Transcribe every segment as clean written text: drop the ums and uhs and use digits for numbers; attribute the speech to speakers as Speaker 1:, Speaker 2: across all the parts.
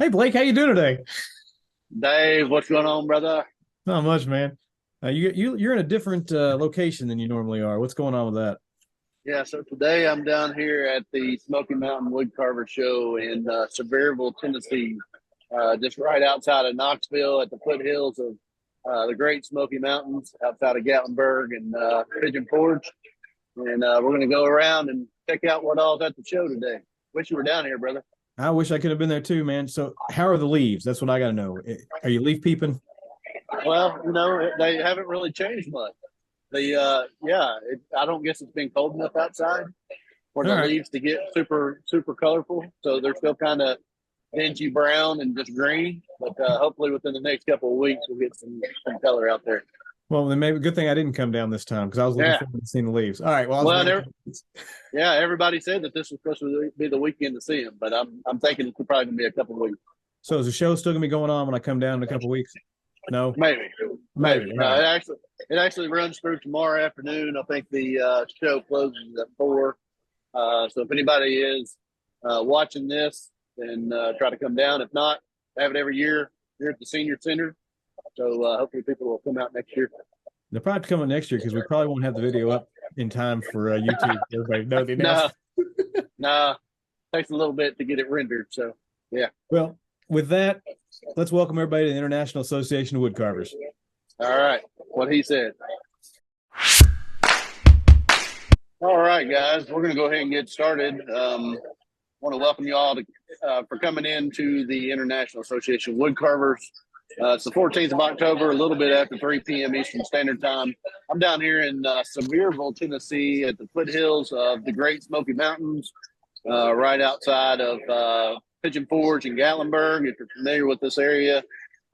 Speaker 1: Hey Blake, how you doing today?
Speaker 2: Dave, what's going on, brother?
Speaker 1: Not much, man. You're in a different location than you normally are. What's going on with that?
Speaker 2: Yeah, so today I'm down here at the Smoky Mountain Wood Carver Show in Sevierville, Tennessee, just right outside of Knoxville at the foothills of the Great Smoky Mountains, outside of Gatlinburg and Pigeon Forge. And we're going to go around and check out what all's at the show today. Wish you were down here, brother.
Speaker 1: I wish I could have been there too, man. So, how are the leaves? That's what I got to know. Are you leaf peeping?
Speaker 2: Well, they haven't really changed much. I don't guess it's been cold enough outside for
Speaker 1: All
Speaker 2: the
Speaker 1: right.
Speaker 2: leaves to get super colorful. So they're still kind of dingy brown and just green. But hopefully within the next couple of weeks we'll get some color out there.
Speaker 1: Well, then maybe good thing I didn't come down this time because I was looking
Speaker 2: Yeah.
Speaker 1: forward to seeing the leaves. All right. Well, I was
Speaker 2: Well,
Speaker 1: very
Speaker 2: there, yeah. Everybody said that this was supposed to be the weekend to see them, but I'm thinking it's probably gonna be a couple of weeks.
Speaker 1: so is the show still gonna be going on when I come down in a couple of weeks? No,
Speaker 2: Maybe,
Speaker 1: maybe.
Speaker 2: maybe.
Speaker 1: All
Speaker 2: No,
Speaker 1: right.
Speaker 2: it actually runs through tomorrow afternoon. I think the show closes at 4. So if anybody is watching this, then try to come down. If not, I have it every year here at the senior center. So hopefully people will come out next year.
Speaker 1: They'll probably come next year because we probably won't have the video up in time for YouTube. Everybody know the
Speaker 2: No,
Speaker 1: announcement.
Speaker 2: no, takes a little bit to get it rendered. So yeah.
Speaker 1: Well, with that, let's welcome everybody to the International Association of Wood Carvers.
Speaker 2: All right. What he said. All right, guys, we're going to go ahead and get started. Want to welcome you all for coming in to the International Association of Wood Carvers. It's the 14th of October, a little bit after 3 p.m. Eastern Standard Time. I'm down here in Sevierville, Tennessee, at the foothills of the Great Smoky Mountains, right outside of Pigeon Forge and Gatlinburg. If you're familiar with this area,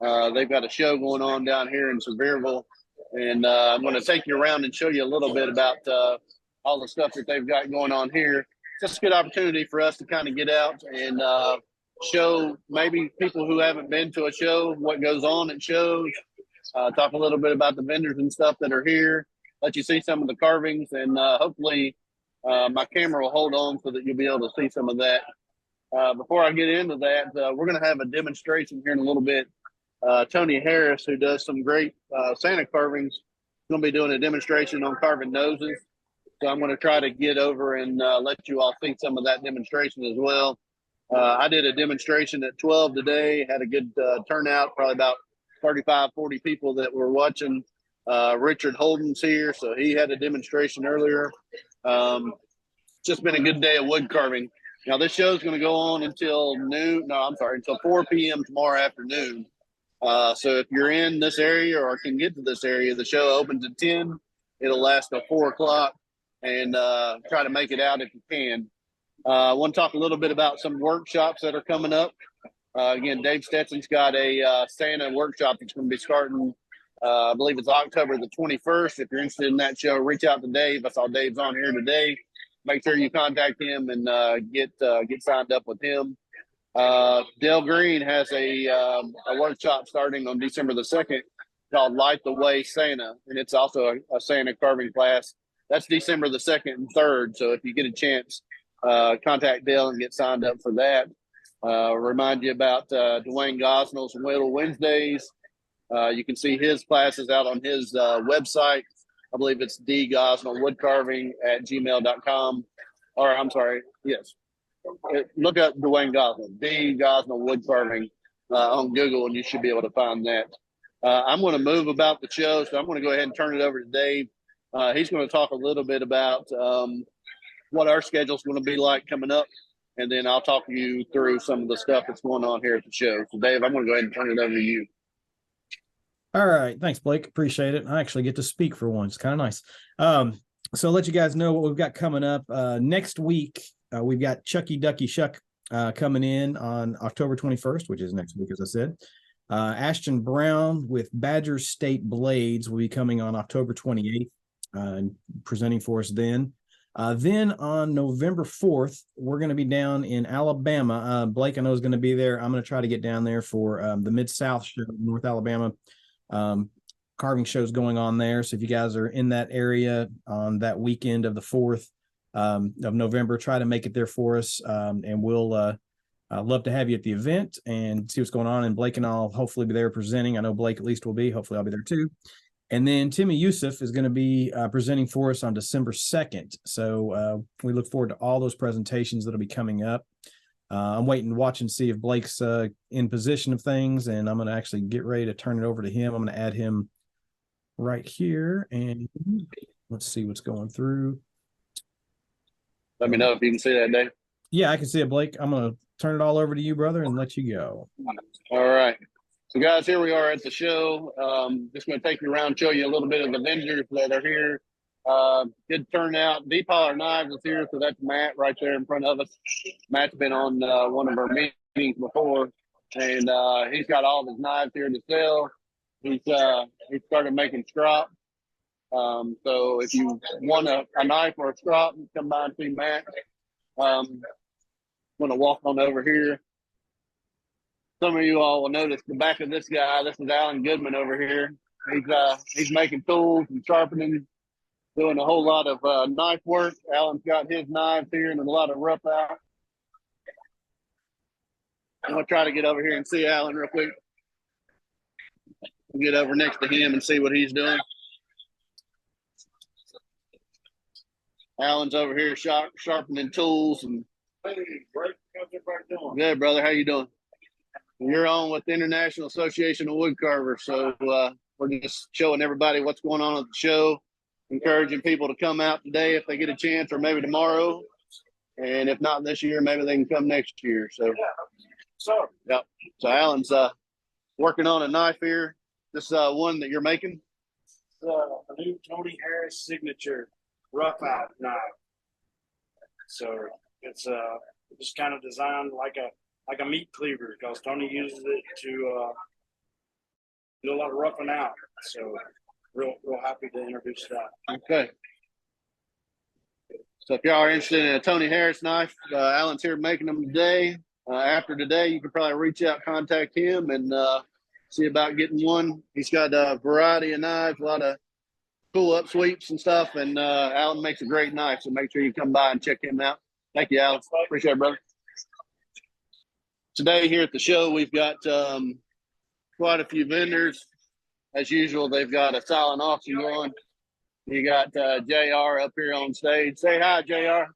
Speaker 2: they've got a show going on down here in Sevierville, and I'm going to take you around and show you a little bit about all the stuff that they've got going on here. Just a good opportunity for us to kind of get out and show maybe people who haven't been to a show what goes on at shows. Talk a little bit about the vendors and stuff that are here. Let you see some of the carvings, and hopefully my camera will hold on so that you'll be able to see some of that. Before I get into that, we're going to have a demonstration here in a little bit. Tony Harris, who does some great Santa carvings, is going to be doing a demonstration on carving noses. So I'm going to try to get over and let you all see some of that demonstration as well. I did a demonstration at 12 today, had a good turnout, probably about 35, 40 people that were watching. Richard Holden's here, so he had a demonstration earlier. Just been a good day of wood carving. Now, this show is going to go on until noon. No, I'm sorry, until 4 p.m. tomorrow afternoon. So if you're in this area or can get to this area, the show opens at 10. It'll last till 4 o'clock, and try to make it out if you can. I want to talk a little bit about some workshops that are coming up. Again, Dave Stetson's got a Santa workshop that's going to be starting, I believe it's October the 21st. If you're interested in that show, reach out to Dave. I saw Dave's on here today. Make sure you contact him and get signed up with him. Dale Green has a workshop starting on December the 2nd called Light the Way Santa, and it's also a Santa carving class. That's December the 2nd and 3rd, so if you get a chance, contact Dale and get signed up for that. Remind you about Dwayne Gosnell's Whittle Wednesdays. You can see his classes out on his website. I believe it's dgosnellwoodcarving@gmail.com. Or I'm sorry, yes. Look up Dwayne Gosnell, D. Gosnell Wood Carving on Google, and you should be able to find that. I'm going to move about the show, so I'm going to go ahead and turn it over to Dave. He's going to talk a little bit about what our schedule is going to be like coming up, and then I'll talk you through some of the stuff that's going on here at the show. So, Dave, I'm going to go ahead and turn it over to you.
Speaker 1: All right. Thanks, Blake. Appreciate it. I actually get to speak for once. Kind of nice. So I'll let you guys know what we've got coming up. Next week, we've got Chucky Ducky Shuck coming in on October 21st, which is next week, as I said. Ashton Brown with Badger State Blades will be coming on October 28th and presenting for us then. Then on November 4th, we're going to be down in Alabama. Blake, I know, is going to be there. I'm going to try to get down there for the Mid-South show, North Alabama. Carving shows going on there. So if you guys are in that area on that weekend of the 4th of November, try to make it there for us. And we'll I'd love to have you at the event and see what's going on. And Blake and I'll hopefully be there presenting. I know Blake at least will be. Hopefully I'll be there too. And then Timmy Youssef is going to be presenting for us on December 2nd. So we look forward to all those presentations that'll be coming up. I'm waiting to watch and see if Blake's in position of things, and I'm going to actually get ready to turn it over to him. I'm going to add him right here, and let's see what's going through.
Speaker 2: Let me know if you can see that, Dave.
Speaker 1: Yeah, I can see it, Blake. I'm going to turn it all over to you, brother, and let you go.
Speaker 2: All right. So, guys, here we are at the show. Just going to take you around, show you a little bit of the vendors that are here. Good turnout. Deep Holler Knives is here, so that's Matt right there in front of us. Matt's been on one of our meetings before, and he's got all of his knives here to sell. He started making strop. So if you want a knife or a strop, come by and see Matt. I'm going to walk on over here. Some of you all will notice the back of this guy. This is Alan Goodman over here. He's making tools and sharpening, doing a whole lot of knife work. Alan's got his knives here and a lot of rough out. I'm going to try to get over here and see Alan real quick. We'll get over next to him and see what he's doing. Alan's over here sharpening tools. And good, brother. How you doing? You're on with the International Association of Wood Carvers. So we're just showing everybody what's going on at the show, encouraging people to come out today if they get a chance, or maybe tomorrow. And if not this year, maybe they can come next year. So, yep. So Alan's working on a knife here. This one that you're making?
Speaker 3: A new Tony Harris signature rough out knife. So it's just kind of designed like a meat cleaver, because Tony uses it to do a lot of roughing out. So real happy to introduce that.
Speaker 2: Okay. So if y'all are interested in a Tony Harris knife, Alan's here making them today. After today, you can probably reach out, contact him, and see about getting one. He's got a variety of knives, a lot of pull up sweeps and stuff, and Alan makes a great knife, so make sure you come by and check him out. Thank you, Alan. Appreciate it, brother. Today here at the show, we've got quite a few vendors. As usual, they've got a silent auction going. You got JR up here on stage. Say hi, JR.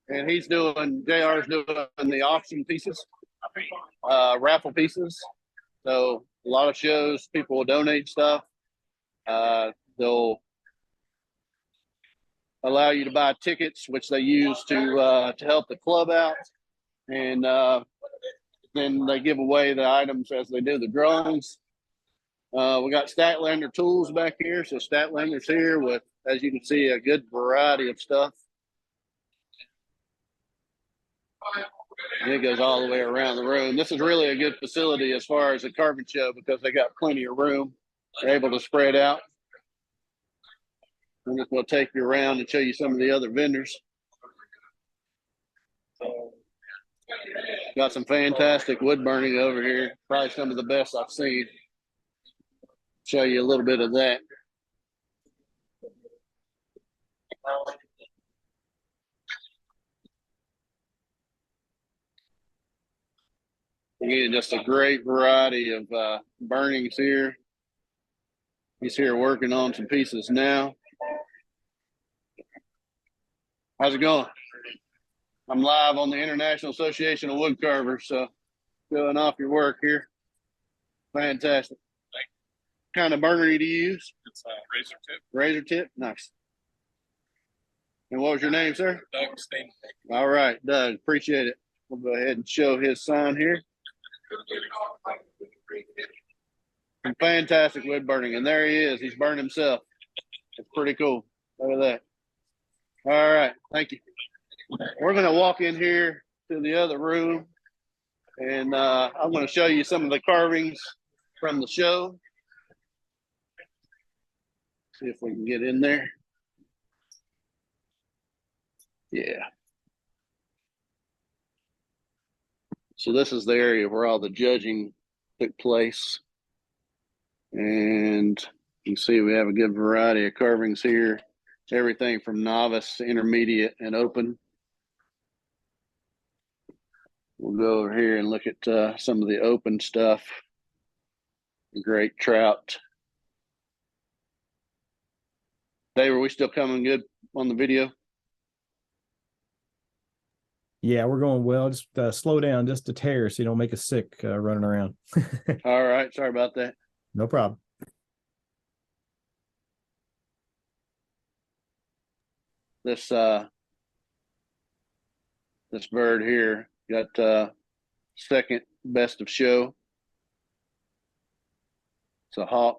Speaker 2: And JR's doing the auction pieces, raffle pieces. So a lot of shows, people will donate stuff. They'll allow you to buy tickets, which they use to help the club out. And then they give away the items as they do the drawings. We got Statlander Tools back here. So Statlander's here with, as you can see, a good variety of stuff. And it goes all the way around the room. This is really a good facility as far as a carving show, because they got plenty of room. They're able to spread out. I'm just going to take you around and show you some of the other vendors. Got some fantastic wood burning over here. Probably some of the best I've seen. Show you a little bit of that. Again, just a great variety of burnings here. He's here working on some pieces now. How's it going? I'm live on the International Association of Wood Carvers, so showing off your work here. Fantastic. What kind of burner do you use?
Speaker 4: It's razor tip.
Speaker 2: Razor tip? Nice. And what was your name, sir?
Speaker 4: Doug Stain.
Speaker 2: All right, Doug. Appreciate it. We'll go ahead and show his sign here. Some fantastic wood burning. And there he is. He's burned himself. It's pretty cool. Look at that. All right. Thank you. We're going to walk in here to the other room, and I'm going to show you some of the carvings from the show. See if we can get in there. Yeah. So this is the area where all the judging took place. And you can see we have a good variety of carvings here. Everything from novice, intermediate, and open. We'll go over here and look at some of the open stuff. Great trout. Dave, are we still coming good on the video?
Speaker 1: Yeah, we're going well. Just slow down just a tear so you don't make us sick running around.
Speaker 2: All right. Sorry about that.
Speaker 1: No problem.
Speaker 2: This bird here got second best of show. It's a hawk.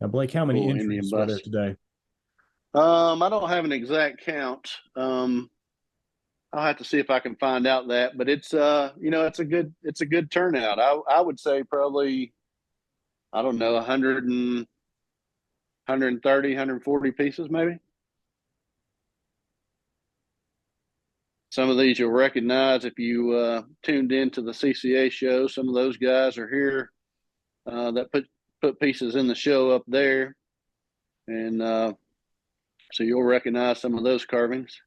Speaker 1: Now, Blake, how many
Speaker 2: Cool
Speaker 1: entries
Speaker 2: Indian
Speaker 1: were there
Speaker 2: bus.
Speaker 1: today?
Speaker 2: I don't have an exact count. I'll have to see if I can find out that, but it's it's a good turnout. I would say probably, I don't know, 130, 140 pieces maybe. Some of these you'll recognize if you tuned into the CCA show. Some of those guys are here that put pieces in the show up there, and so you'll recognize some of those carvings.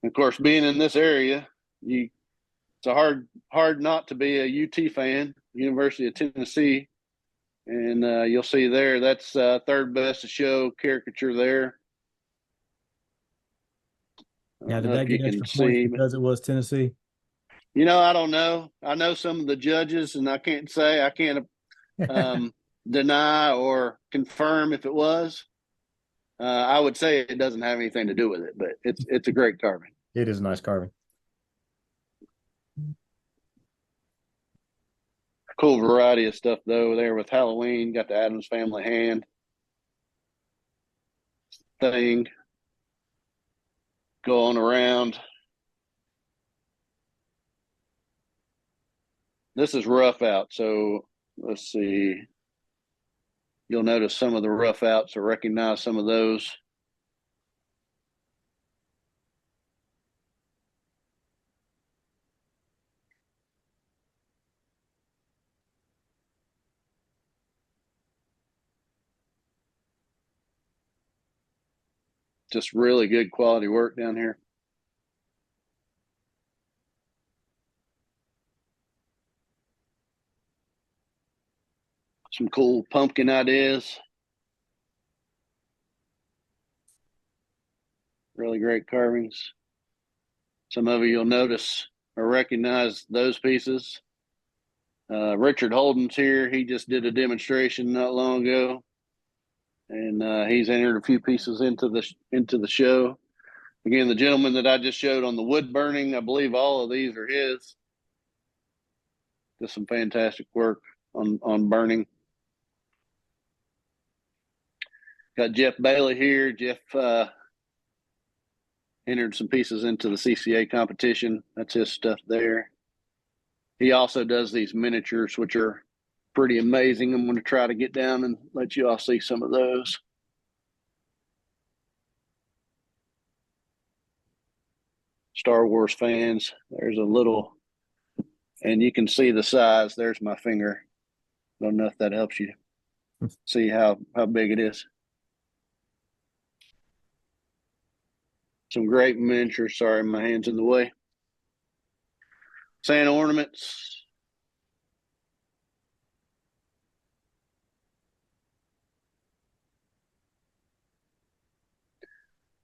Speaker 2: Of course, being in this area, it's a hard not to be a UT fan, University of Tennessee, and you'll see there that's third best of show caricature there.
Speaker 1: Now, did that get extra points because it was Tennessee?
Speaker 2: I don't know. I know some of the judges, and I can't deny or confirm if it was. I would say it doesn't have anything to do with it, but it's a great carving.
Speaker 1: It is a nice carving.
Speaker 2: Cool variety of stuff though there with Halloween. Got the Addams Family hand thing going around. This is rough out, so let's see. You'll notice some of the rough outs or recognize some of those. Just really good quality work down here. Some cool pumpkin ideas. Really great carvings. Some of you you'll notice or recognize those pieces. Richard Holden's here. He just did a demonstration not long ago, and he's entered a few pieces into the show. Again, the gentleman that I just showed on the wood burning, I believe all of these are his. Just some fantastic work on burning. Got Jeff Bailey here. Jeff entered some pieces into the CCA competition. That's his stuff there. He also does these miniatures, which are pretty amazing. I'm going to try to get down and let you all see some of those. Star Wars fans, there's a little, and you can see the size. There's my finger. Don't know if that helps you see how big it is. Some great miniatures. Sorry, my hand's in the way. Santa ornaments.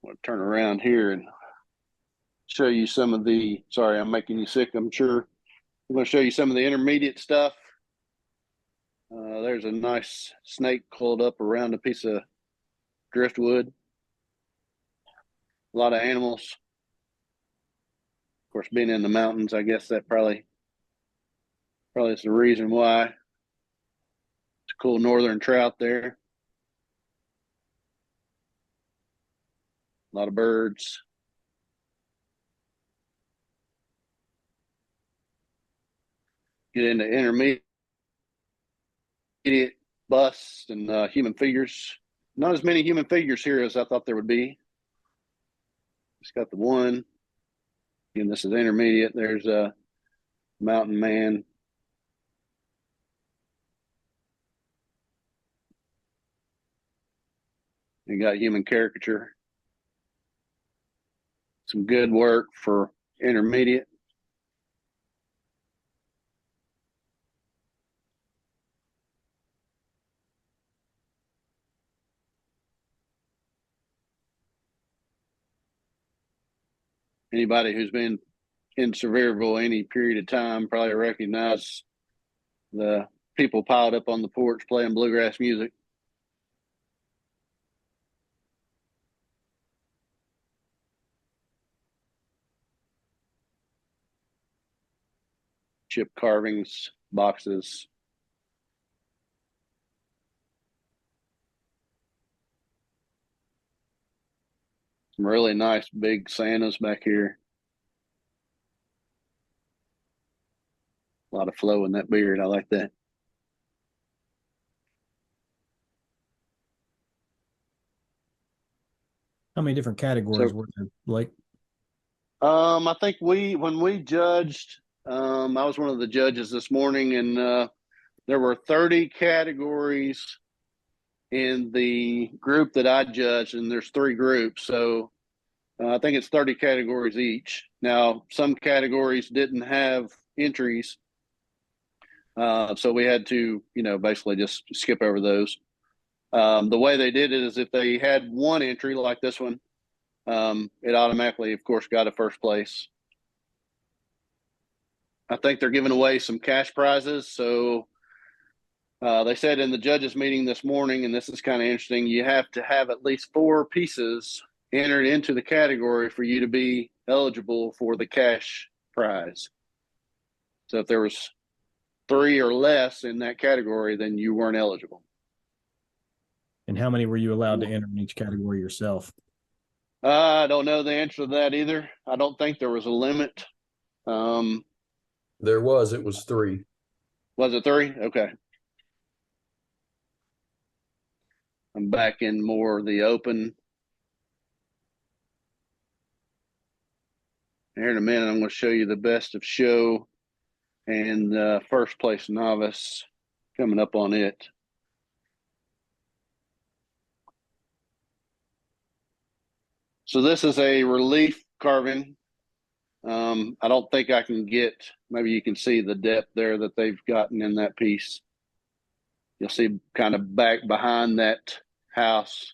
Speaker 2: I'm going to turn around here and show you some of the, sorry, I'm making you sick, I'm sure. I'm going to show you some of the intermediate stuff. There's a nice snake coiled up around a piece of driftwood. A lot of animals. Of course, being in the mountains, I guess that probably is the reason why. It's a cool northern trout there. A lot of birds. Get into intermediate busts and human figures. Not as many human figures here as I thought there would be. Just got the one. Again, this is intermediate. There's a mountain man. You got human caricature. Some good work for intermediate. Anybody who's been in Sevierville any period of time probably recognize the people piled up on the porch playing bluegrass music. Chip carvings, boxes. Some really nice big Santas back here. A lot of flow in that beard. I like that.
Speaker 1: How many different categories were there, Blake?
Speaker 2: I think when we judged, I was one of the judges this morning, and there were 30 categories in the group that I judged, and there's 3 groups. So I think it's 30 categories each. Now, some categories didn't have entries. So we had to, basically just skip over those. The way they did it is if they had one entry like this one, it automatically, of course, got a first place. I think they're giving away some cash prizes. So they said in the judges meeting this morning, and this is kind of interesting, you have to have at least 4 pieces entered into the category for you to be eligible for the cash prize. So if there was 3 or less in that category, then you weren't eligible.
Speaker 1: And how many were you allowed to enter in each category yourself?
Speaker 2: I don't know the answer to that either. I don't think there was a limit.
Speaker 4: There was. It was 3.
Speaker 2: Was it 3? Okay. I'm back in more of the open. Here in a minute, I'm going to show you the best of show and first place novice coming up on it. So this is a relief carving. I don't think I can get, maybe you can see the depth there that they've gotten in that piece. You'll see kind of back behind that house,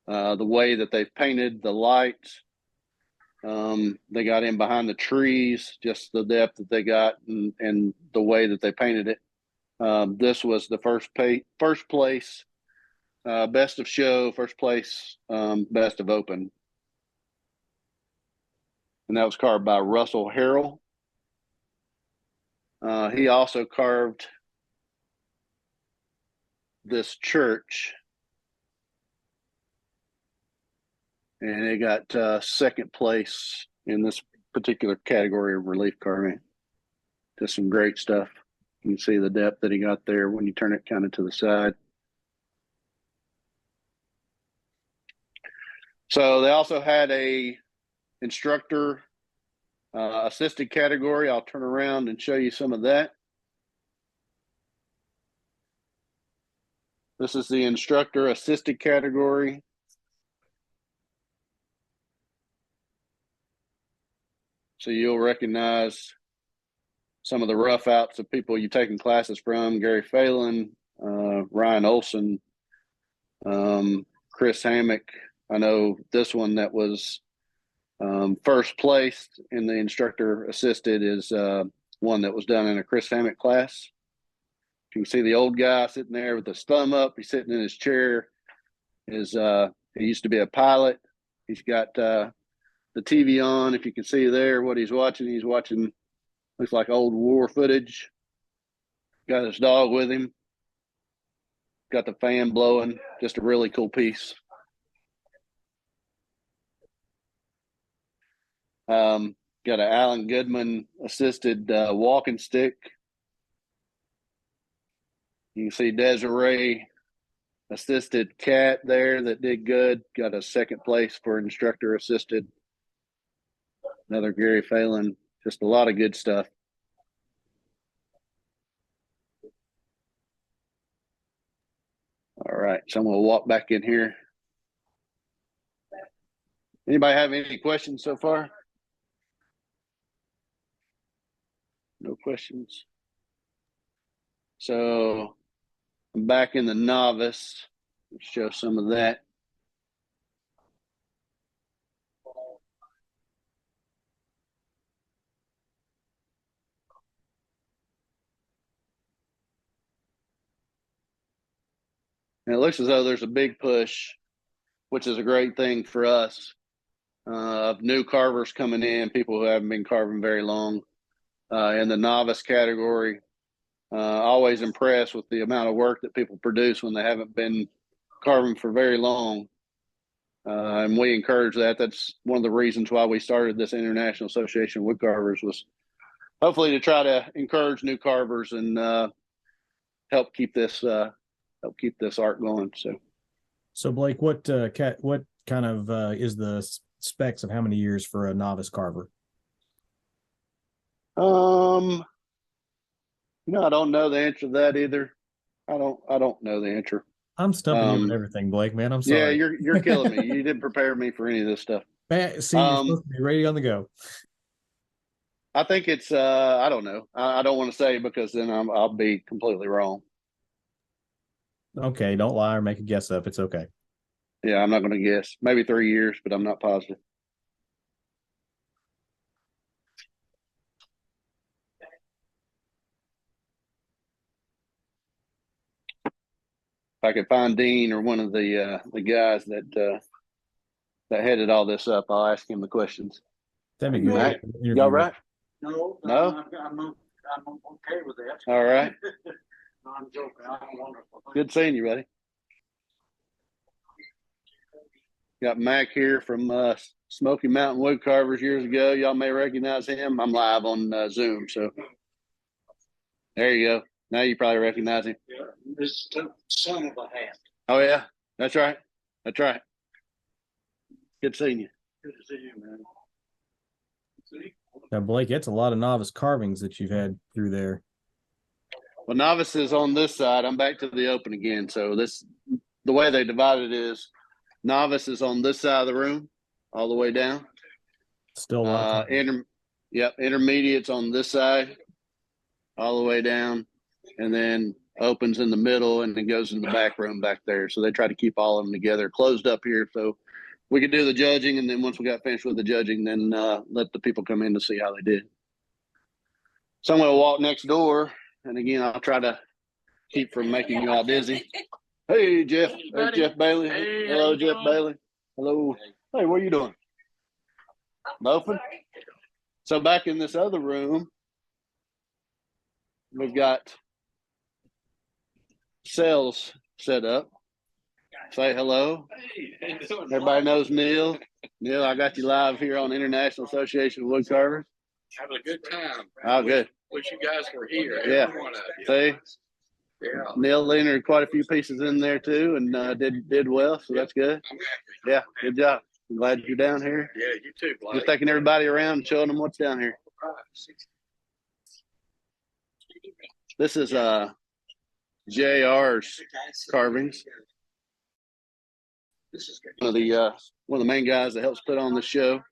Speaker 2: the way that they've painted the lights. They got in behind the trees, just the depth that they got and the way that they painted it. This was the first place, best of show, first place, best of open. And that was carved by Russell Harrell. He also carved this church, and it got second place in this particular category of relief carving. Just some great stuff. You can see the depth that he got there when you turn it kind of to the side. So they also had a instructor assisted category. I'll turn around and show you some of that. This is the instructor assisted category. So you'll recognize some of the rough outs of people you've taken classes from: Gary Phelan, Ryan Olson, Chris Hammock. I know this one that was first placed in the instructor assisted is one that was done in a Chris Hammock class. You can see the old guy sitting there with his thumb up. He's sitting in his chair. He used to be a pilot. He's got the TV on. If you can see there what he's watching looks like old war footage. Got his dog with him. Got the fan blowing. Just a really cool piece. Got an Alan Goodman assisted walking stick. You can see Desiree assisted cat there that did good. Got a second place for instructor assisted. Another Gary Phelan. Just a lot of good stuff. All right, so I'm going to walk back in here. Anybody have any questions so far? No questions. So I'm back in the novice. Let's show some of that. And it looks as though there's a big push, which is a great thing for us, of new carvers coming in, people who haven't been carving very long. In the novice category, always impressed with the amount of work that people produce when they haven't been carving for very long. And we encourage that. That's one of the reasons why we started this International Association of Wood Carvers, was hopefully to try to encourage new carvers and help keep this art going.
Speaker 1: So Blake, what kind of is the specs of how many years for a novice carver?
Speaker 2: I don't know the answer to that either. I don't know the answer.
Speaker 1: I'm stumping you on everything, Blake, man. I'm sorry.
Speaker 2: Yeah, you're killing me. You didn't prepare me for any of this stuff.
Speaker 1: See, you're supposed to be ready on the go.
Speaker 2: I think it's I don't know. I don't want to say, because then I'll be completely wrong.
Speaker 1: Okay, don't lie or make a guess up. It's okay.
Speaker 2: Yeah, I'm not going to guess. Maybe 3 years, but I'm not positive. If I could find Dean or one of the guys that headed all this up, I'll ask him the questions.
Speaker 1: That'd be good.
Speaker 2: Right. Y'all right?
Speaker 3: No,
Speaker 2: No?
Speaker 3: I'm okay with that.
Speaker 2: All right.
Speaker 3: No, I'm joking. I'm wonderful.
Speaker 2: Good seeing you, buddy. Got Mac here from Smoky Mountain Wood Carvers years ago. Y'all may recognize him. I'm live on Zoom, so there you go. Now you probably recognize him.
Speaker 3: Yeah, this son of a hat.
Speaker 2: Oh yeah, that's right. That's right. Good seeing you.
Speaker 3: Good to see you, man. See?
Speaker 1: Now, Blake, it's a lot of novice carvings that you've had through there.
Speaker 2: Well, novice is on this side. I'm back to the open again. So the way they divide it is, novice is on this side of the room, all the way down.
Speaker 1: Still a lot.
Speaker 2: Intermediate's on this side, all the way down, and then opens in the middle, and then goes in the back room back there. So they try to keep all of them together, closed up here, so we could do the judging, and then once we got finished with the judging, then let the people come in to see how they did. So I'm going to walk next door, and again, I'll try to keep from making you all dizzy. Hey, Jeff. Hey, Jeff Bailey.
Speaker 3: Hey,
Speaker 2: hello, Jeff Bailey. Hello. Hey, what are you doing? Loafing? So back in this other room, we've got cells set up. Say hello.
Speaker 3: Hey,
Speaker 2: Everybody knows Neil. Neil, I got you live here on International Association of Wood Carvers.
Speaker 4: Having a good time.
Speaker 2: Oh, good.
Speaker 4: Wish you guys were here.
Speaker 2: Yeah.
Speaker 4: Every one of you.
Speaker 2: See,
Speaker 4: Yeah.
Speaker 2: Neil entered quite a few pieces in there too, and did well, so that's good.
Speaker 4: I'm happy.
Speaker 2: Yeah, good job. I'm glad you're down here.
Speaker 4: Yeah, you too, Blake.
Speaker 2: Just taking everybody around and showing them what's down here. This is JR's carvings. One of the main guys that helps put on the show.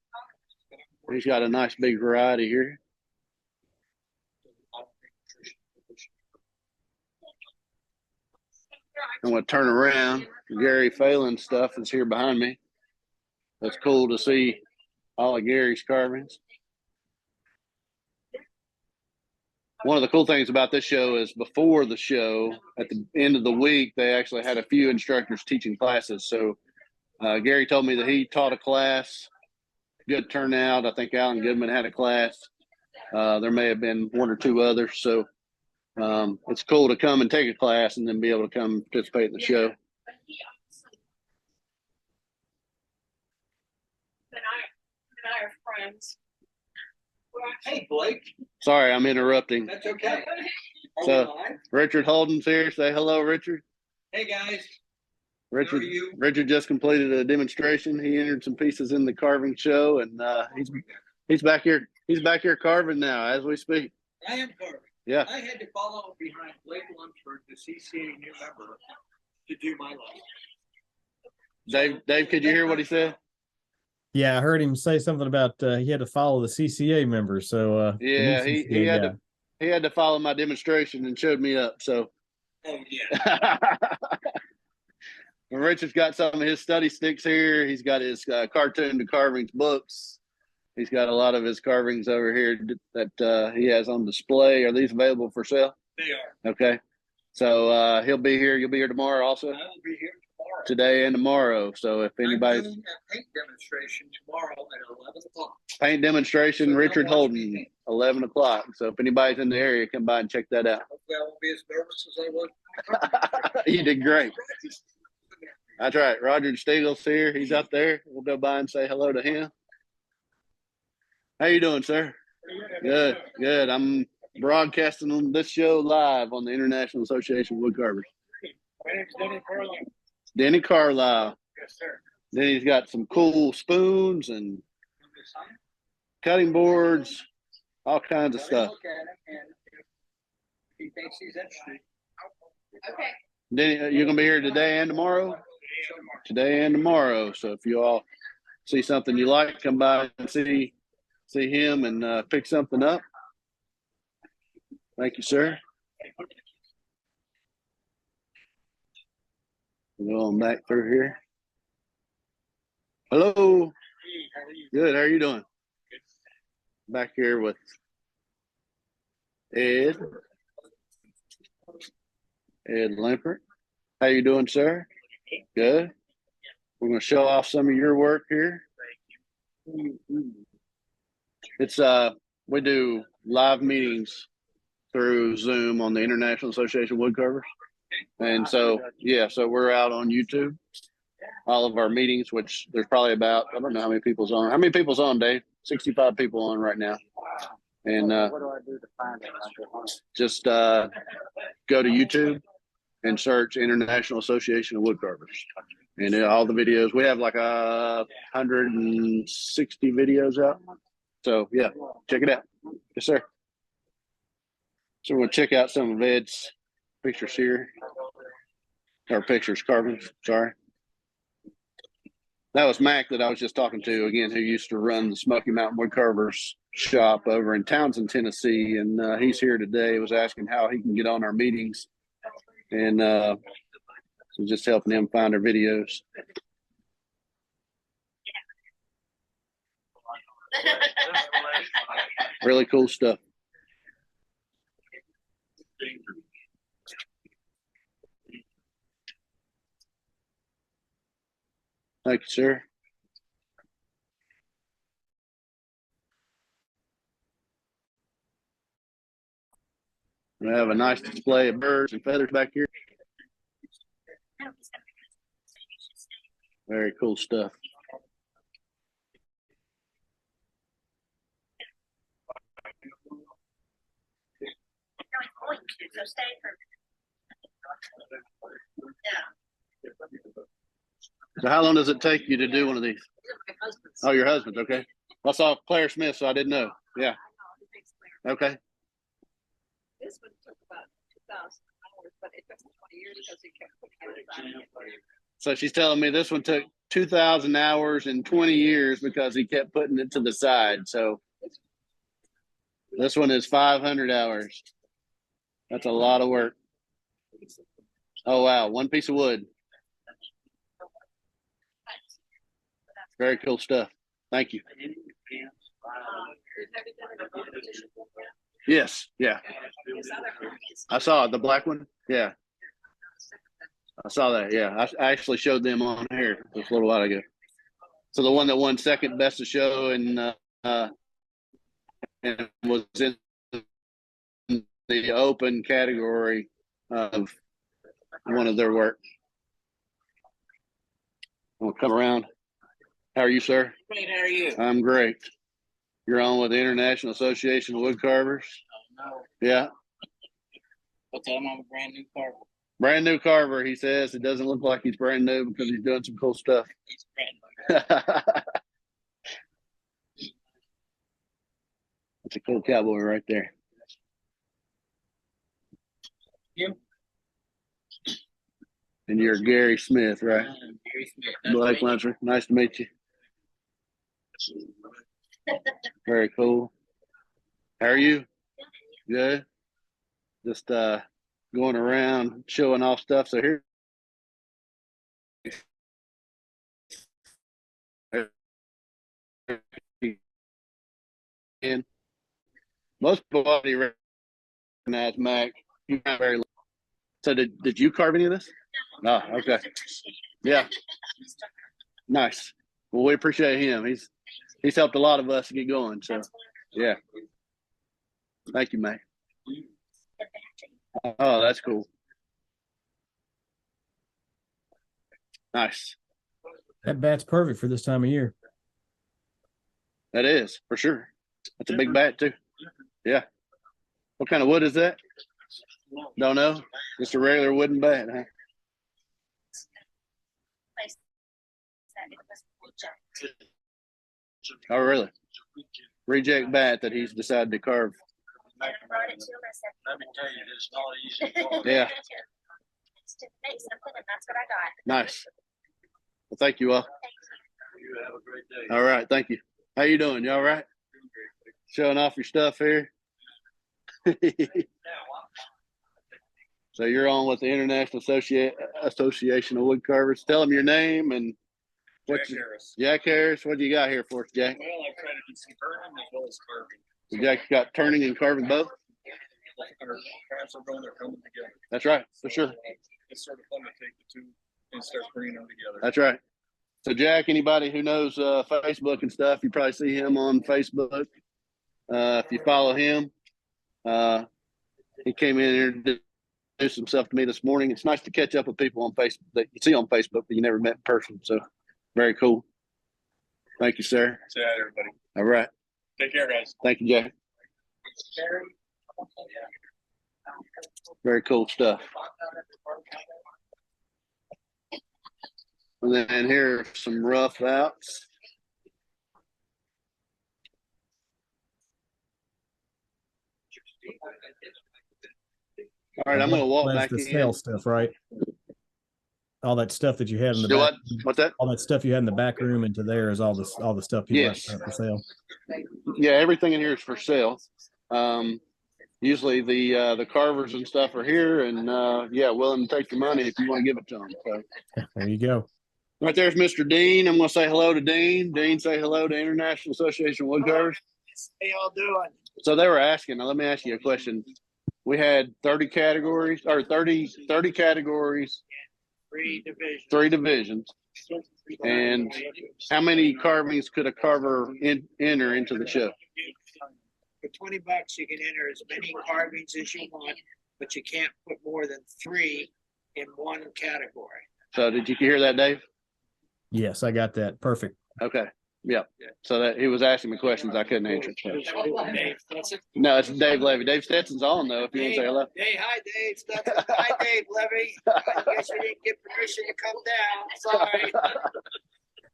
Speaker 2: He's got a nice big variety here. I'm going to turn around. Gary Phelan stuff is here behind me. That's cool to see all of Gary's carvings. One of the cool things about this show is before the show, at the end of the week, they actually had a few instructors teaching classes. So Gary told me that he taught a class, good turnout. I think Alan Goodman had a class. There may have been one or two others. So it's cool to come and take a class and then be able to come participate in the show.
Speaker 5: And I are friends.
Speaker 4: Hey, Blake.
Speaker 2: Sorry, I'm interrupting.
Speaker 4: That's okay.
Speaker 2: So Richard Holden's here. Say hello, Richard.
Speaker 4: Hey, guys.
Speaker 2: Richard,
Speaker 4: How are you?
Speaker 2: Richard just completed a demonstration. He entered some pieces in the carving show, and He's back here. He's back here carving now as we speak.
Speaker 4: I am carving.
Speaker 2: Yeah.
Speaker 4: I had to follow behind Blake Lunsford, the CCA new member, to do my life.
Speaker 2: Dave, could you hear what he said?
Speaker 1: Yeah, I heard him say something about he had to follow the CCA members. So the new
Speaker 2: Yeah, he
Speaker 1: CCA guy.
Speaker 2: he had to follow my demonstration and showed me up. So
Speaker 4: Oh, yeah.
Speaker 2: Richard's got some of his study sticks here. He's got his cartoon to carvings books. He's got a lot of his carvings over here that he has on display. Are these available for sale?
Speaker 4: They are.
Speaker 2: Okay. So he'll be here. You'll be here tomorrow also?
Speaker 4: I will be here tomorrow.
Speaker 2: Today and tomorrow. So if anybody's
Speaker 4: I'm doing a paint demonstration tomorrow at 11 o'clock.
Speaker 2: paint demonstration, Richard Holden, 11 o'clock. So if anybody's in the area, come by and check that out.
Speaker 4: Hopefully I won't be as nervous as I was.
Speaker 2: You did great. That's right. Roger Stiegel's here. He's up there. We'll go by and say hello to him. How you doing, sir? Good, good. I'm broadcasting on this show live on the International Association of Wood Carvers.
Speaker 3: My name's Denny Carlin.
Speaker 2: Denny Carlisle.
Speaker 3: Yes, sir.
Speaker 2: Then he's got some cool spoons and cutting boards, all kinds of stuff.
Speaker 4: Look at him, and if he thinks he's interested.
Speaker 5: Okay.
Speaker 2: Denny, you're gonna be here today and tomorrow? Today and tomorrow. So if you all see something you like, come by and see him and pick something up. Thank you, sir. Go on back through here. Hello. Good. How are you doing? Back here with Ed Limpert. How you doing, sir? Good. We're going to show off some of your work here. It's we do live meetings through Zoom on the International Association of Wood Carvers. And so, yeah, so we're out on YouTube. All of our meetings, which there's probably about, I don't know how many people's on. How many people's on, Dave? 65 people on right now. And
Speaker 3: What do I do to find it?
Speaker 2: just go to YouTube and search International Association of Wood Carvers. And all the videos, we have like 160 videos out. So, yeah, check it out. Yes, sir. So we're going to check out some of Ed's pictures here. Or pictures, carvings, sorry. That was Mac that I was just talking to, again, who used to run the Smoky Mountain Wood Carvers shop over in Townsend, Tennessee. And he's here today. He was asking how he can get on our meetings. And so just helping him find our videos. Really cool stuff. Thank you, sir. We have a nice display of birds and feathers back here. Very cool stuff.
Speaker 5: So stay for. Yeah.
Speaker 2: So how long does it take you to do one of these?
Speaker 5: My husband's.
Speaker 2: Oh, your husband's, okay. I saw Claire Smith, so I didn't know. Yeah,
Speaker 5: I know, it takes clear.
Speaker 2: okay.
Speaker 5: This one took about 2,000 hours, but it took 20 years because he kept putting it on.
Speaker 2: So she's telling me this one took 2,000 hours and 20 years because he kept putting it to the side. So this one is 500 hours. That's a lot of work. Oh, wow. One piece of wood. Very cool stuff. Thank you. Yes. Yeah. I saw it. The black one. Yeah. I saw that. Yeah. I actually showed them on here just a little while ago. So the one that won second best of show and was in the open category of one of their work. We'll come around. How are you, sir?
Speaker 4: Great, how are you?
Speaker 2: I'm great. You're on with the International Association of Wood Carvers?
Speaker 4: No,
Speaker 2: Yeah.
Speaker 4: but I'm a brand new carver.
Speaker 2: Brand new carver, he says. It doesn't look like he's brand new because he's doing some cool stuff.
Speaker 4: He's brand new.
Speaker 2: It's a cool cowboy right there.
Speaker 4: Yep.
Speaker 2: And you're Gary Smith, right?
Speaker 4: Gary Smith.
Speaker 2: Blake Lunsford. Nice to meet you. Very cool. How are you? Good. Just going around showing off stuff. So here. And most people already recognize Mac. He's not very. So did you carve any of this? No. Okay. Yeah. Nice. Well, we appreciate him. He's helped a lot of us get going. So yeah. Thank you, Mac. Oh, that's cool. Nice.
Speaker 1: That bat's perfect for this time of year.
Speaker 2: That is for sure. That's a big bat too. Yeah. What kind of wood is that? Don't know. Just a regular wooden bat, huh? Oh, really? Reject bat that he's decided to carve.
Speaker 4: Let me tell you, it's not easy.
Speaker 2: Yeah.
Speaker 5: That's what I got.
Speaker 2: Nice. Well, thank you all.
Speaker 4: You have a great day.
Speaker 2: All right. Thank you. How you doing? You all right? Showing off your stuff here. So you're on with the International Association of Wood Carvers. Tell them your name and
Speaker 4: Jack Harris.
Speaker 2: Jack Harris. What do you got here for us, Jack?
Speaker 4: Well, I try to do some turning as well as carving.
Speaker 2: Jack got turning and carving both.
Speaker 4: Our crafts are going, they're coming together.
Speaker 2: That's right, for sure.
Speaker 4: It's sort of fun to take the two and start bringing them together.
Speaker 2: That's right. So Jack, anybody who knows Facebook and stuff, you probably see him on Facebook. If you follow him, he came in here to do some stuff to me this morning. It's nice to catch up with people on Facebook that you see on Facebook that you never met in person. So very cool. Thank you, sir.
Speaker 4: Say hi, everybody.
Speaker 2: All right.
Speaker 4: Take care, guys.
Speaker 2: Thank you, Jack. Very cool stuff. And then here are some rough outs. All right, I'm going to walk
Speaker 1: That's
Speaker 2: back
Speaker 1: the
Speaker 2: in.
Speaker 1: sale stuff, right? All that stuff that you had in the
Speaker 2: Do
Speaker 1: back.
Speaker 2: what? What's that?
Speaker 1: All that stuff you had in the back room into there is all the stuff you left
Speaker 2: Yes.
Speaker 1: for sale.
Speaker 2: Yeah, everything in here is for sale. Usually the carvers and stuff are here, and yeah, willing to take your money if you want to give it to them. So
Speaker 1: There you go.
Speaker 2: right there's Mr. Dean. I'm going to say hello to Dean. Dean, say hello to International Association of Wood Carvers.
Speaker 3: How y'all doing?
Speaker 2: So they were asking. Now let me ask you a question. We had 30 categories, or 30 categories, 3 divisions. And how many carvings could a carver enter into the show?
Speaker 6: For $20, you can enter as many carvings as you want, but you can't put more than 3 in one category.
Speaker 2: So did you hear that, Dave?
Speaker 1: Yes, I got that. Perfect.
Speaker 2: Okay. Yeah. So that he was asking me questions I couldn't answer. So. No, it's Dave Levy. Dave Stetson's on though. If you want to say hello.
Speaker 6: Hey, hi, Dave. Stetson. Hi, Dave Levy. I guess you didn't get permission to come down. Sorry.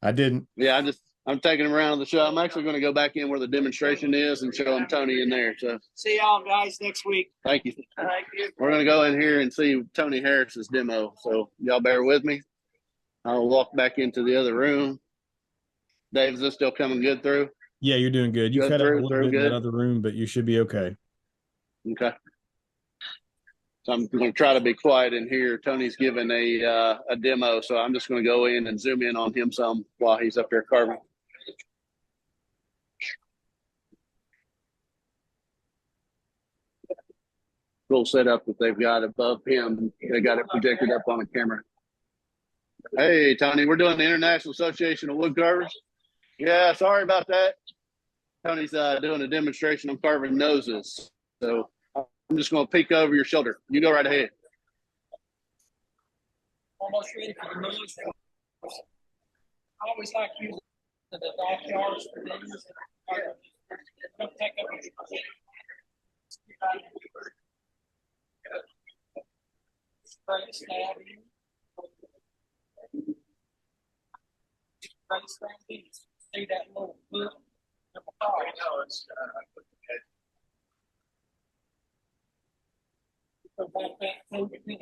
Speaker 1: I didn't.
Speaker 2: Yeah, I'm taking him around the show. I'm actually going to go back in where the demonstration is and show him Tony in there. So
Speaker 6: See y'all guys next week.
Speaker 2: thank you.
Speaker 6: Thank you.
Speaker 2: We're going to go in here and see Tony Harris's demo. So y'all bear with me. I'll walk back into the other room. Dave, is this still coming good through?
Speaker 1: Yeah, you're doing good. You
Speaker 2: Good
Speaker 1: cut out a
Speaker 2: through,
Speaker 1: little
Speaker 2: through
Speaker 1: bit in
Speaker 2: good.
Speaker 1: that other room, but you should be okay.
Speaker 2: Okay. So I'm going to try to be quiet in here. Tony's giving a demo, so I'm just going to go in and zoom in on him some while he's up there carving. Cool setup that they've got above him. They got it projected up on a camera. Hey, Tony, we're doing the International Association of Wood Carvers. Yeah, sorry about that. Tony's doing a demonstration on carving noses. So I'm just going to peek over your shoulder. You go right ahead.
Speaker 4: Almost ready for the nose. I always like using the backyards for things. Don't take up spray snapping. Spray snapping. See that little blue? So back that food again.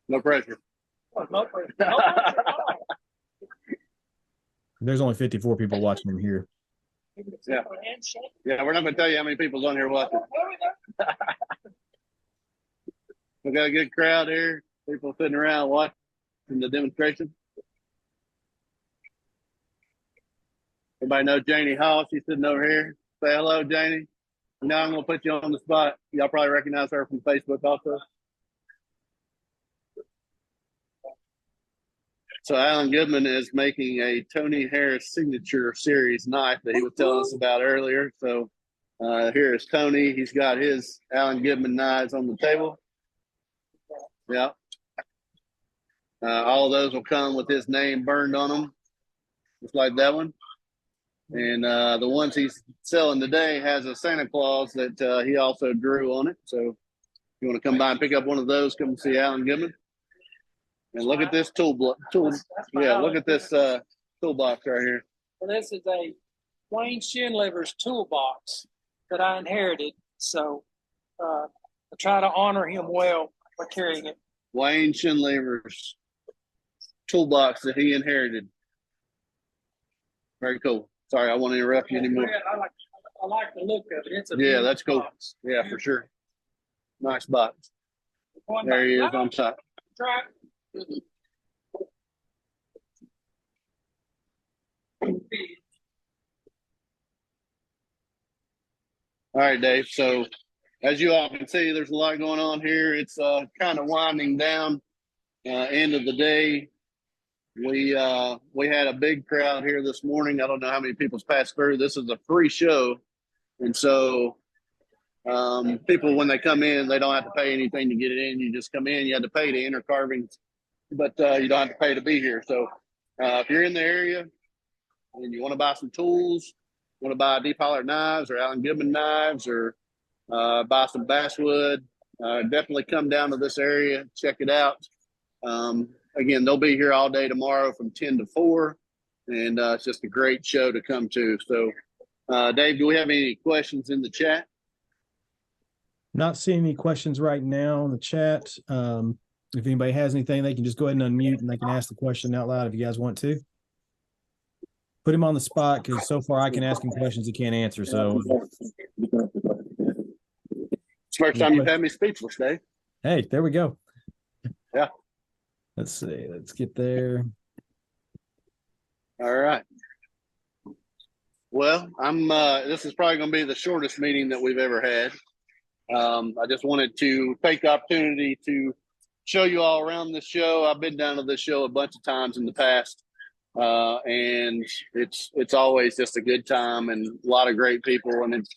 Speaker 2: No pressure.
Speaker 4: No pressure. No pressure at all.
Speaker 1: There's only 54 people watching him here.
Speaker 2: Yeah. Yeah, we're not going to tell you how many people's on here watching. We got a good crowd here. People sitting around watching the demonstration. Everybody know Janie Hall. She's sitting over here. Say hello, Janie. Now I'm going to put you on the spot. Y'all probably recognize her from Facebook also. So Alan Goodman is making a Tony Harris signature series knife that he was telling us about earlier. So here is Tony. He's got his Alan Goodman knives on the table. Yeah. All of those will come with his name burned on them, just like that one. And the ones he's selling today has a Santa Claus that he also drew on it. So if you want to come by and pick up one of those, come see Alan Goodman. And look at this yeah, look at this toolbox right here.
Speaker 4: Well, this is a Wayne Shinliver's toolbox that I inherited. So I try to honor him well by carrying it.
Speaker 2: Wayne Shinliver's toolbox that he inherited. Very cool. Sorry, I won't interrupt you anymore.
Speaker 4: I like the look of it. It's a
Speaker 2: Yeah, that's cool.
Speaker 4: box.
Speaker 2: Yeah, for sure. Nice box. There he is on top.
Speaker 4: Try.
Speaker 2: All right, Dave. So as you all can see, there's a lot going on here. It's kind of winding down. End of the day. We had a big crowd here this morning. I don't know how many people's passed through. This is a free show. And so people, when they come in, they don't have to pay anything to get it in. You just come in. You have to pay to enter carvings, but you don't have to pay to be here. So if you're in the area and you want to buy some tools, want to buy deep holler knives or Alan Goodman knives or buy some basswood, definitely come down to this area, check it out. Again, they'll be here all day tomorrow from 10 to 4, and it's just a great show to come to. So, Dave, do we have any questions in the chat?
Speaker 1: Not seeing any questions right now in the chat. If anybody has anything, they can just go ahead and unmute and they can ask the question out loud if you guys want to. Put him on the spot because so far I can ask him questions he can't answer. So
Speaker 2: It's the first time you've had me speechless, Dave.
Speaker 1: Hey, there we go.
Speaker 2: Yeah.
Speaker 1: Let's see. Let's get there.
Speaker 2: All right. Well, this is probably going to be the shortest meeting that we've ever had. I just wanted to take the opportunity to show you all around this show. I've been down to this show a bunch of times in the past, and it's always just a good time and a lot of great people. And it's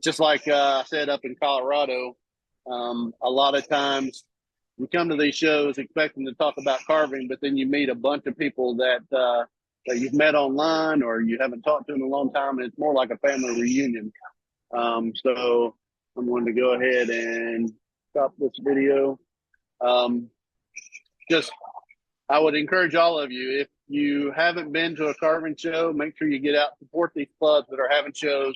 Speaker 2: just like I said up in Colorado, a lot of times you come to these shows expecting to talk about carving, but then you meet a bunch of people that you've met online or you haven't talked to in a long time, and it's more like a family reunion. So I'm going to go ahead and stop this video. I would encourage all of you, if you haven't been to a carving show, make sure you get out, support these clubs that are having shows.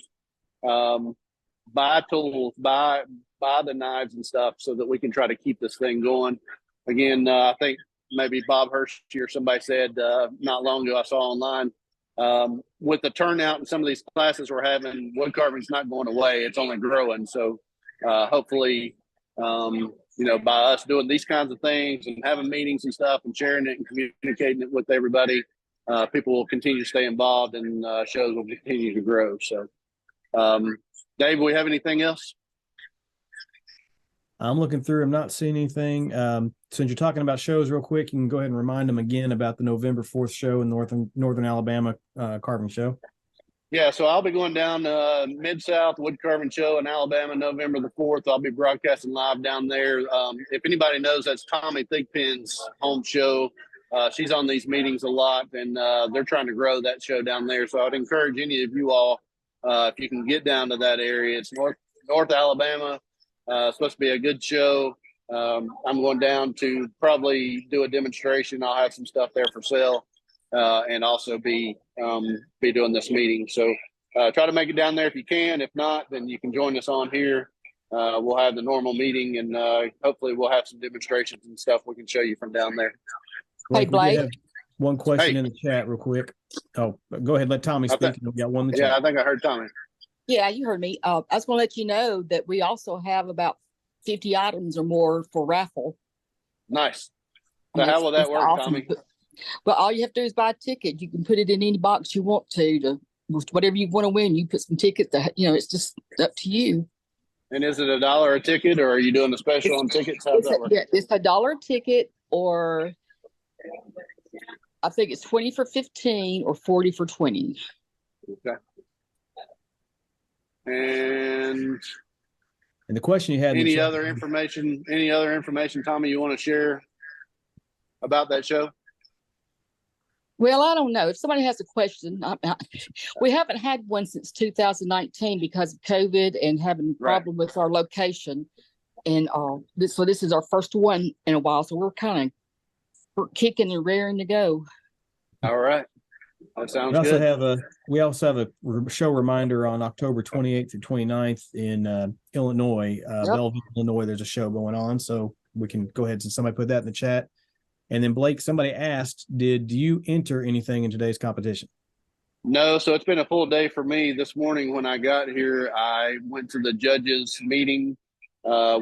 Speaker 2: Buy tools, buy the knives and stuff so that we can try to keep this thing going. Again, I think maybe Bob Hershey or somebody said not long ago, I saw online, with the turnout in some of these classes we're having, wood carving's not going away. It's only growing. So hopefully, by us doing these kinds of things and having meetings and stuff and sharing it and communicating it with everybody, people will continue to stay involved and shows will continue to grow. So, Dave, do we have anything else?
Speaker 1: I'm looking through. I'm not seeing anything. Since you're talking about shows real quick, you can go ahead and remind them again about the November 4th show in Northern Alabama carving show.
Speaker 2: Yeah, so I'll be going down Mid-South Woodcarving Show in Alabama, November the 4th. I'll be broadcasting live down there. If anybody knows, that's Tommy Thigpen's home show. She's on these meetings a lot, and they're trying to grow that show down there. So I'd encourage any of you all if you can get down to that area. It's North Alabama. Supposed to be a good show. I'm going down to probably do a demonstration. I'll have some stuff there for sale, and also be doing this meeting. So try to make it down there if you can. If not, then you can join us on here. We'll have the normal meeting, and hopefully we'll have some demonstrations and stuff we can show you from down there.
Speaker 7: Hey,
Speaker 1: We did
Speaker 7: Blake.
Speaker 1: have one question
Speaker 2: Hey.
Speaker 1: in the chat real quick. Oh, go ahead. Let Tommy speak. We got one in the
Speaker 2: Yeah,
Speaker 1: chat.
Speaker 2: I think I heard Tommy.
Speaker 7: Yeah, you heard me. I was going to let you know that we also have about 50 items or more for raffle.
Speaker 2: Nice.
Speaker 7: And
Speaker 2: So how
Speaker 7: it's-
Speaker 2: will that
Speaker 7: it's
Speaker 2: work,
Speaker 7: awesome.
Speaker 2: Tommy?
Speaker 7: Well, all you have to do is buy a ticket. You can put it in any box you want to whatever you want to win. You put some tickets. It's just up to you.
Speaker 2: And is it $1 a ticket, or are you doing a special on tickets? How's that work?
Speaker 7: It's $1 a ticket, or I think it's 20 for 15 or 40 for 20.
Speaker 2: Okay. And
Speaker 1: And the question you had in the
Speaker 2: any
Speaker 1: chat-
Speaker 2: other information, Tommy, you want to share about that show?
Speaker 7: Well, I don't know. If somebody has a question, we haven't had one since 2019 because of COVID and having a
Speaker 2: Right.
Speaker 7: problem with our location. And so this is our first one in a while. So we're kicking and raring to go.
Speaker 2: All right. That sounds
Speaker 1: We also have a show reminder on October 28th through 29th in Illinois, Belleville, Illinois. There's a show going on, so we can go ahead and somebody put that in the chat. And then Blake, somebody asked, did you enter anything in today's competition?
Speaker 2: No, so it's been a full day for me. This morning when I got here, I went to the judges meeting.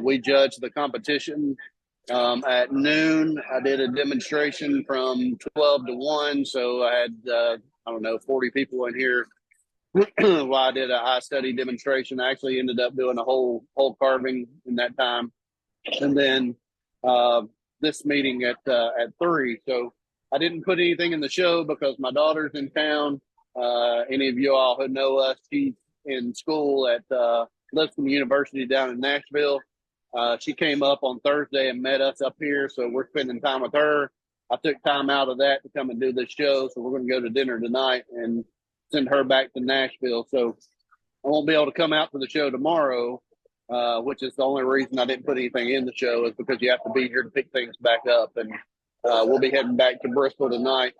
Speaker 2: We judged the competition. At noon, I did a demonstration from 12 to 1. So I had, 40 people in here while I did a high study demonstration. I actually ended up doing a whole carving in that time. And then this meeting at 3. So I didn't put anything in the show because my daughter's in town. Any of you all who know us, she's in school at Lipscomb University down in Nashville. She came up on Thursday and met us up here, so we're spending time with her. I took time out of that to come and do this show, so we're going to go to dinner tonight and send her back to Nashville. So I won't be able to come out to the show tomorrow, which is the only reason I didn't put anything in the show, is because you have to be here to pick things back up. And we'll be heading back to Bristol tonight.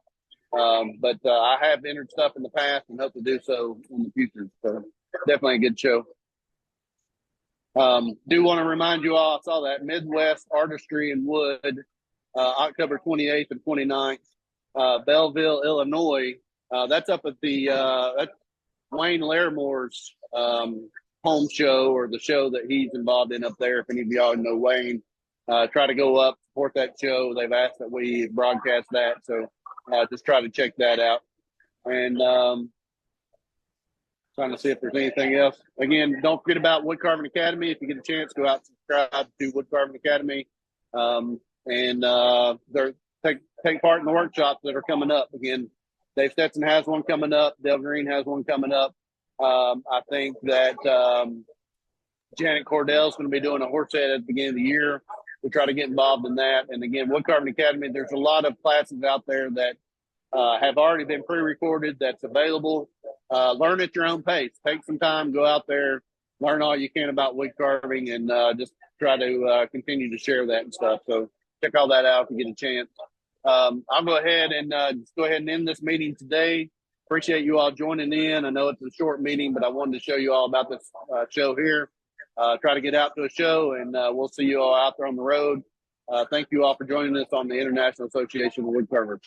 Speaker 2: But I have entered stuff in the past and hope to do so in the future. So definitely a good show. Do want to remind you all, I saw that Midwest Artistry and Wood, October 28th and 29th, Belleville, Illinois. That's up at that's Wayne Laramore's home show, or the show that he's involved in up there. If any of y'all know Wayne, try to go up, support that show. They've asked that we broadcast that. So just try to check that out. And trying to see if there's anything else. Again, don't forget about Woodcarving Academy. If you get a chance, go out and subscribe to Woodcarving Academy, and take part in the workshops that are coming up. Again, Dave Stetson has one coming up. Dale Green has one coming up. I think that Janet Cordell is going to be doing a horse head at the beginning of the year. We try to get involved in that. And again, Woodcarving Academy, there's a lot of classes out there that have already been pre-recorded that's available. Learn at your own pace. Take some time, go out there, learn all you can about wood carving, and just try to continue to share that and stuff. So check all that out if you get a chance. I'll go ahead and end this meeting today. Appreciate you all joining in. I know it's a short meeting, but I wanted to show you all about this show here. Try to get out to a show, and we'll see you all out there on the road. Thank you all for joining us on the International Association of Wood Carvers.